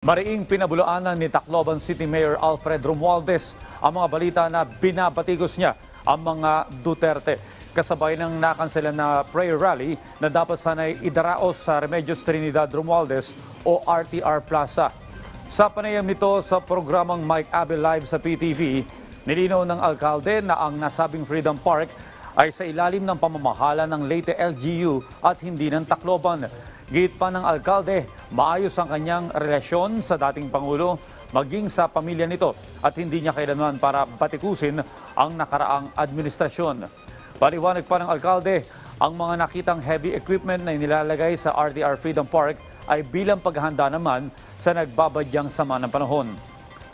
Mariing pinabulaanan ni Tacloban City Mayor Alfred Romualdez ang mga balita na binabatikos niya ang mga Duterte. Kasabay ng nakanselan na prayer rally na dapat sana'y idaraos sa Remedios Trinidad Romualdez o RTR Plaza. Sa panayam nito sa programang Mike Abel Live sa PTV, nilinaw ng alkalde na ang nasabing Freedom Park ay sa ilalim ng pamamahala ng Leyte LGU at hindi ng Tacloban. Git pa ng alkalde, maayos ang kanyang relasyon sa dating Pangulo maging sa pamilya nito at hindi niya kailanman para batikusin ang nakaraang administrasyon. Paliwanag pa ng alkalde, ang mga nakitang heavy equipment na inilalagay sa RTR Freedom Park ay bilang paghahanda naman sa nagbabadyang sama ng panahon.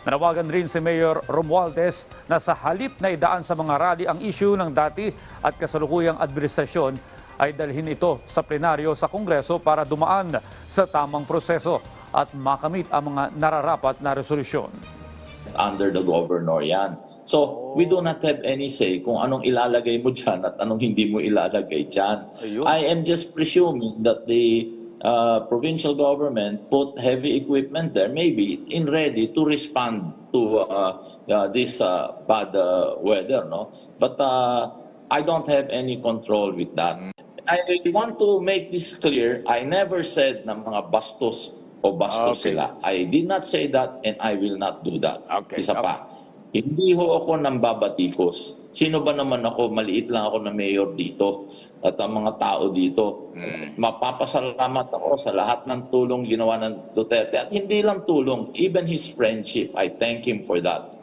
Nanawagan rin si Mayor Romualdez na sa halip na idaan sa mga rally ang issue ng dati at kasalukuyang administrasyon ay dalhin ito sa plenaryo sa Kongreso para dumaan sa tamang proseso at makamit ang mga nararapat na resolusyon. Under the governor yan. So, we do not have any say kung anong ilalagay mo dyan at anong hindi mo ilalagay dyan. I am just presuming that the provincial government put heavy equipment there, maybe in ready to respond to this bad weather, no? But I don't have any control with that. I want to make this clear. I never said na mga bastos o bastos sila. I did not say that and I will not do that. Isa pa, hindi ho ako nambabatikos. Sino ba naman ako? Maliit lang ako na mayor dito at ang mga tao dito. Mapapasalamat ako sa lahat ng tulong ginawa ng Duterte. At hindi lang tulong, even his friendship. I thank him for that.